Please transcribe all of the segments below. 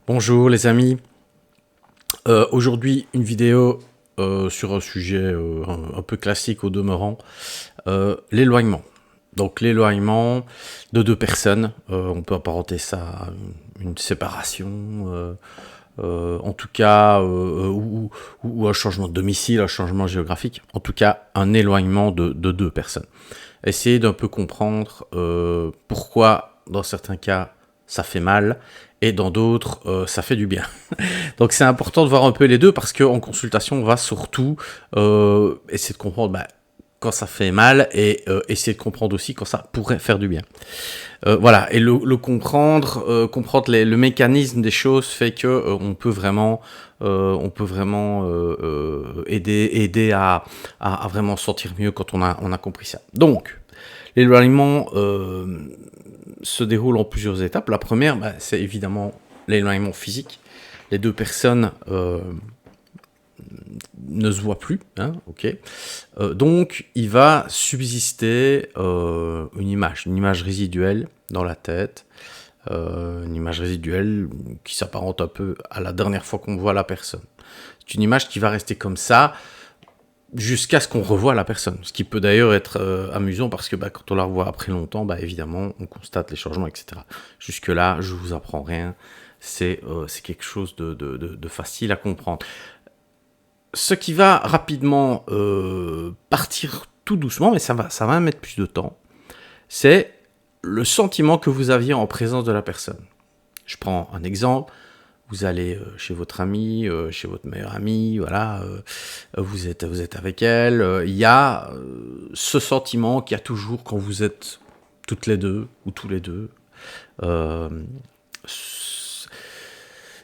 Bonjour les amis, aujourd'hui une vidéo sur un sujet un peu classique au demeurant, l'éloignement. Donc l'éloignement de deux personnes, on peut apparenter ça à une séparation, en tout cas, ou un changement de domicile, un changement géographique, en tout cas un éloignement de deux personnes. Essayez d'un peu comprendre pourquoi dans certains cas ça fait mal et dans d'autres ça fait du bien. Donc c'est important de voir un peu les deux parce qu'en consultation on va surtout essayer de comprendre quand ça fait mal et essayer de comprendre aussi quand ça pourrait faire du bien. Voilà, et le comprendre, comprendre le mécanisme des choses fait que on peut vraiment aider à vraiment sentir mieux quand on a compris ça. Donc, l'éloignement se déroule en plusieurs étapes. La première, c'est évidemment l'éloignement physique. Les deux personnes ne se voient plus, hein, ok. Donc, il va subsister une image résiduelle dans la tête, une image résiduelle qui s'apparente un peu à la dernière fois qu'on voit la personne. C'est une image qui va rester comme ça jusqu'à ce qu'on revoie la personne. Ce qui peut d'ailleurs être amusant parce que quand on la revoit après longtemps, évidemment, on constate les changements, etc. Jusque-là, je vous apprends rien. C'est quelque chose de facile à comprendre. Ce qui va rapidement partir tout doucement, mais ça va mettre plus de temps, c'est le sentiment que vous aviez en présence de la personne. Je prends un exemple. Vous allez chez votre ami, chez votre meilleure amie, voilà, vous êtes avec elle. Il y a ce sentiment qu'il y a toujours quand vous êtes toutes les deux ou tous les deux.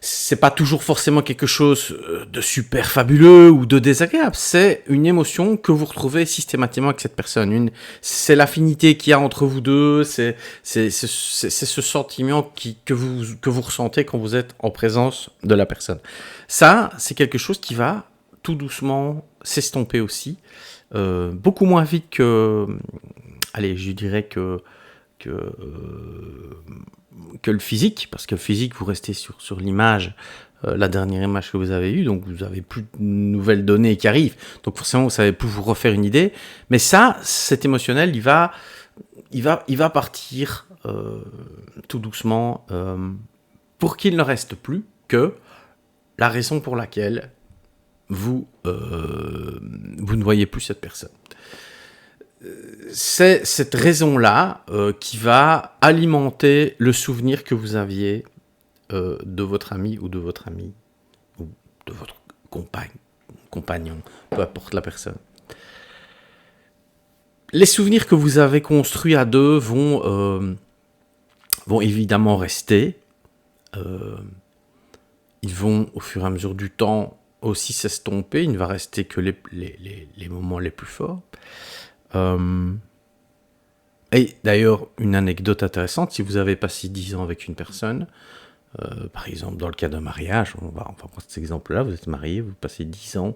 C'est pas toujours forcément quelque chose de super fabuleux ou de désagréable. C'est une émotion que vous retrouvez systématiquement avec cette personne. C'est l'affinité qu'il y a entre vous deux. C'est ce sentiment que vous ressentez quand vous êtes en présence de la personne. Ça, c'est quelque chose qui va tout doucement s'estomper aussi, beaucoup moins vite que, allez, je dirais que le physique, parce que le physique, vous restez sur l'image, la dernière image que vous avez eue, donc vous avez plus de nouvelles données qui arrivent, donc forcément vous savez plus vous refaire une idée, mais ça, cet émotionnel, il va partir tout doucement pour qu'il ne reste plus que la raison pour laquelle vous ne voyez plus cette personne. C'est cette raison-là qui va alimenter le souvenir que vous aviez de votre ami ou de votre amie ou de votre compagnon, peu importe la personne. Les souvenirs que vous avez construits à deux vont évidemment rester. Ils vont, au fur et à mesure du temps, aussi s'estomper. Il ne va rester que les moments les plus forts. Et d'ailleurs, une anecdote intéressante, si vous avez passé 10 ans avec une personne, par exemple dans le cas d'un mariage, on va prendre cet exemple-là, vous êtes marié, vous passez 10 ans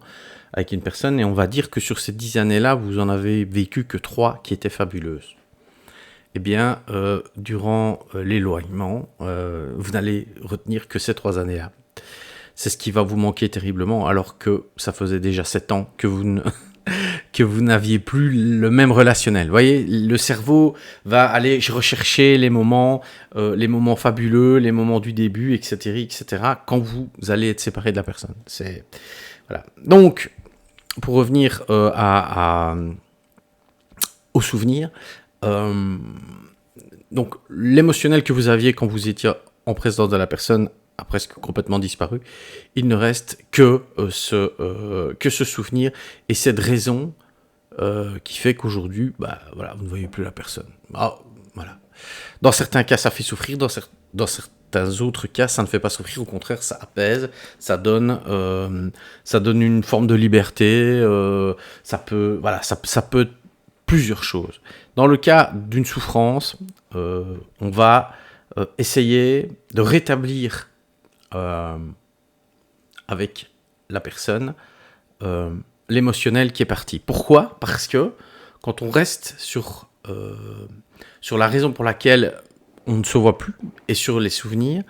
avec une personne, et on va dire que sur ces 10 années-là, vous en avez vécu que 3 qui étaient fabuleuses. Eh bien, durant l'éloignement, vous n'allez retenir que ces 3 années-là. C'est ce qui va vous manquer terriblement, alors que ça faisait déjà 7 ans que vous n'aviez plus le même relationnel. Vous voyez, le cerveau va aller rechercher les moments fabuleux, les moments du début, etc., quand vous allez être séparé de la personne. Voilà. Donc, pour revenir aux souvenirs, donc l'émotionnel que vous aviez quand vous étiez en présence de la personne a presque complètement disparu. Il ne reste que ce souvenir et cette raison qui fait qu'aujourd'hui, vous ne voyez plus la personne. Voilà. Dans certains cas, ça fait souffrir. Dans certains autres cas, ça ne fait pas souffrir. Au contraire, ça apaise. Ça donne une forme de liberté. Ça peut être plusieurs choses. Dans le cas d'une souffrance, on va essayer de rétablir avec la personne l'émotionnel qui est parti. Pourquoi ? Parce que quand on reste sur la raison pour laquelle on ne se voit plus et sur les souvenirs,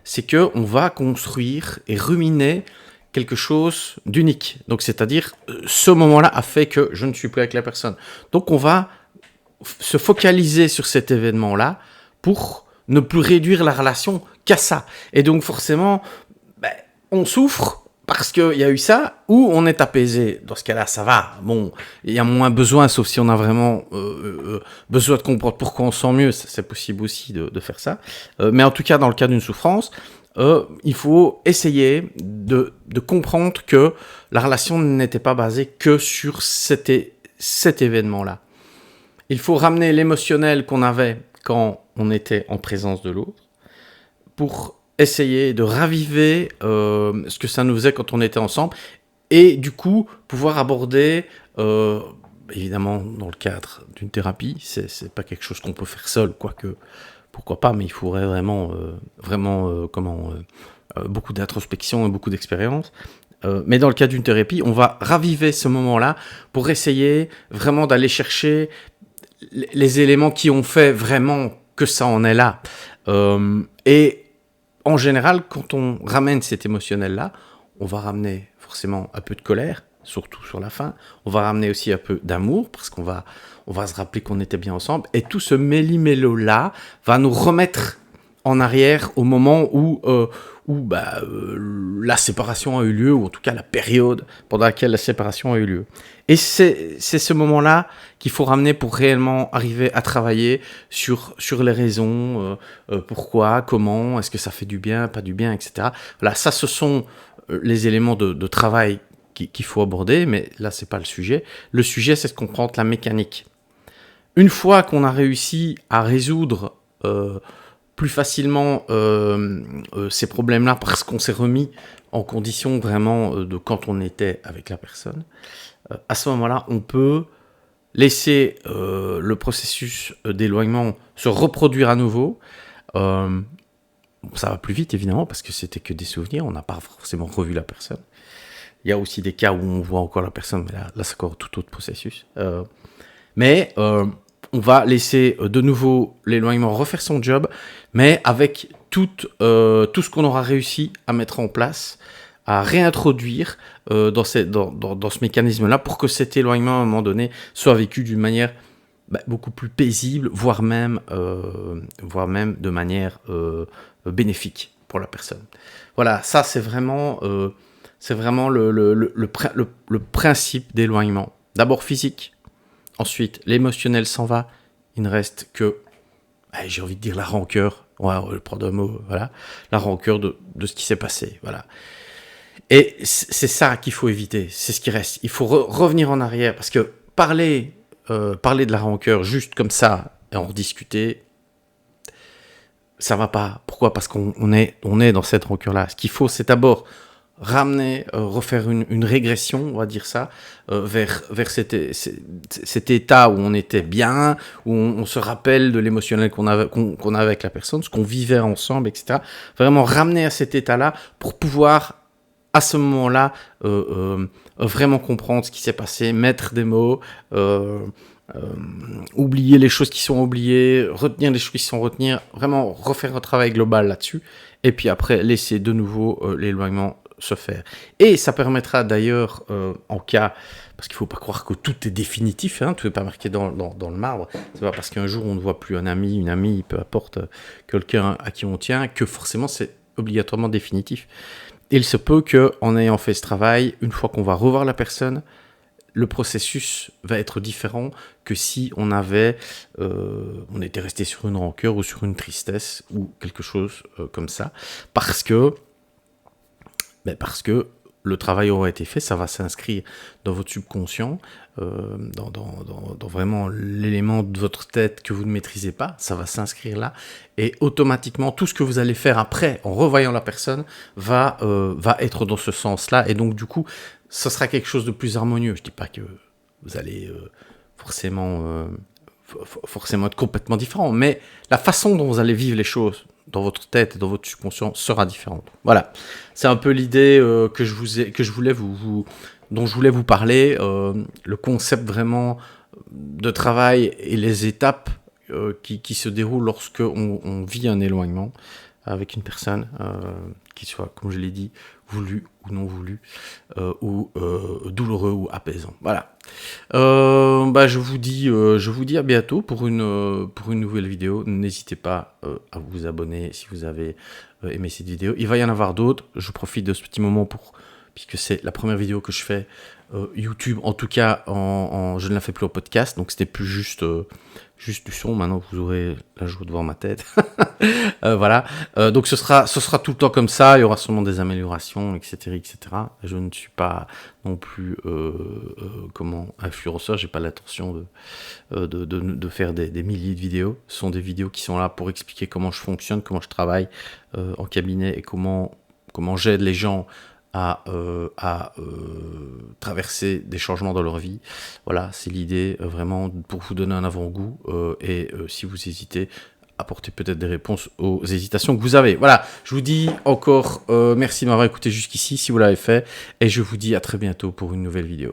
c'est que on va construire et ruminer quelque chose d'unique. Donc, c'est-à-dire, ce moment-là a fait que je ne suis plus avec la personne. Donc, on va se focaliser sur cet événement-là pour ne plus réduire la relation qu'à ça. Et donc, forcément, on souffre parce qu'il y a eu ça, ou on est apaisé. Dans ce cas-là, ça va. Bon, il y a moins besoin, sauf si on a vraiment besoin de comprendre pourquoi on se sent mieux. C'est possible aussi de faire ça. Mais en tout cas, dans le cas d'une souffrance, il faut essayer de comprendre que la relation n'était pas basée que sur cet événement-là. Il faut ramener l'émotionnel qu'on avait quand on était en présence de l'autre pour essayer de raviver ce que ça nous faisait quand on était ensemble et du coup pouvoir aborder, évidemment dans le cadre d'une thérapie, c'est pas quelque chose qu'on peut faire seul, quoique pourquoi pas, mais il faudrait vraiment beaucoup d'introspection et beaucoup d'expérience. Mais dans le cas d'une thérapie, on va raviver ce moment-là pour essayer vraiment d'aller chercher les éléments qui ont fait vraiment que ça en est là. Et en général, quand on ramène cet émotionnel-là, on va ramener forcément un peu de colère, surtout sur la fin. On va ramener aussi un peu d'amour, parce qu'on va se rappeler qu'on était bien ensemble. Et tout ce méli-mélo-là va nous remettre en arrière au moment où la séparation a eu lieu, ou en tout cas la période pendant laquelle la séparation a eu lieu. Et c'est ce moment-là qu'il faut ramener pour réellement arriver à travailler sur les raisons, pourquoi, comment, est-ce que ça fait du bien, pas du bien, etc. Voilà, ça ce sont les éléments de travail qu'il faut aborder, mais là c'est pas le sujet. Le sujet, c'est de comprendre la mécanique. Une fois qu'on a réussi à résoudre plus facilement ces problèmes-là parce qu'on s'est remis en condition vraiment de quand on était avec la personne, à ce moment-là, on peut laisser le processus d'éloignement se reproduire à nouveau. Ça va plus vite, évidemment, parce que c'était que des souvenirs, on n'a pas forcément revu la personne. Il y a aussi des cas où on voit encore la personne, mais là c'est encore tout autre processus. On va laisser de nouveau l'éloignement refaire son job, mais avec tout ce qu'on aura réussi à mettre en place, à réintroduire dans ce mécanisme-là, pour que cet éloignement, à un moment donné, soit vécu d'une manière beaucoup plus paisible, voire même de manière bénéfique pour la personne. Voilà, ça c'est vraiment le principe d'éloignement. D'abord physique. Ensuite, l'émotionnel s'en va. Il ne reste que, j'ai envie de dire la rancœur. Ouais, on va prendre un mot, voilà. La rancœur de ce qui s'est passé, voilà. Et c'est ça qu'il faut éviter. C'est ce qui reste. Il faut revenir en arrière. Parce que parler de la rancœur juste comme ça et en rediscuter, ça va pas. Pourquoi ? Parce qu'on est dans cette rancœur-là. Ce qu'il faut, c'est d'abord ramener, refaire une régression, on va dire ça, vers cet état où on était bien, où on se rappelle de l'émotionnel qu'on avait avec la personne, ce qu'on vivait ensemble, etc. Vraiment ramener à cet état-là pour pouvoir, à ce moment-là, vraiment comprendre ce qui s'est passé, mettre des mots, oublier les choses qui sont oubliées, retenir les choses qui sont retenues, vraiment refaire un travail global là-dessus, et puis après laisser de nouveau l'éloignement se faire. Et ça permettra d'ailleurs, en cas, parce qu'il ne faut pas croire que tout est définitif, tout n'est pas marqué dans le marbre, c'est pas parce qu'un jour on ne voit plus un ami, une amie, peu importe, quelqu'un à qui on tient, que forcément c'est obligatoirement définitif. Il se peut qu'en ayant fait ce travail, une fois qu'on va revoir la personne, le processus va être différent que si on était resté sur une rancœur ou sur une tristesse ou quelque chose comme ça, parce que le travail aura été fait, ça va s'inscrire dans votre subconscient, dans vraiment l'élément de votre tête que vous ne maîtrisez pas, ça va s'inscrire là, et automatiquement, tout ce que vous allez faire après, en revoyant la personne, va être dans ce sens-là, et donc du coup, ce sera quelque chose de plus harmonieux. Je ne dis pas que vous allez forcément être complètement différent, mais la façon dont vous allez vivre les choses dans votre tête et dans votre subconscient sera différente. Voilà, c'est un peu l'idée dont je voulais vous parler, le concept vraiment de travail et les étapes qui se déroule lorsque on vit un éloignement avec une personne, qui soit, comme je l'ai dit, voulu ou non voulu, ou douloureux ou apaisant. Voilà. Je vous dis à bientôt pour une nouvelle vidéo. N'hésitez pas à vous abonner si vous avez aimé cette vidéo. Il va y en avoir d'autres. Je profite de ce petit moment puisque c'est la première vidéo que je fais YouTube. En tout cas, je ne la fais plus au podcast, donc c'était plus juste du son. Maintenant, vous aurez la joue devant ma tête. Voilà. Donc ce sera tout le temps comme ça. Il y aura sûrement des améliorations, etc., etc. Je ne suis pas non plus influenceur. J'ai pas l'intention de faire des milliers de vidéos. Ce sont des vidéos qui sont là pour expliquer comment je fonctionne, comment je travaille en cabinet et comment j'aide les gens à traverser des changements dans leur vie. Voilà, c'est l'idée, vraiment pour vous donner un avant-goût et si vous hésitez, apporter peut-être des réponses aux hésitations que vous avez. Voilà, je vous dis encore merci de m'avoir écouté jusqu'ici si vous l'avez fait et je vous dis à très bientôt pour une nouvelle vidéo.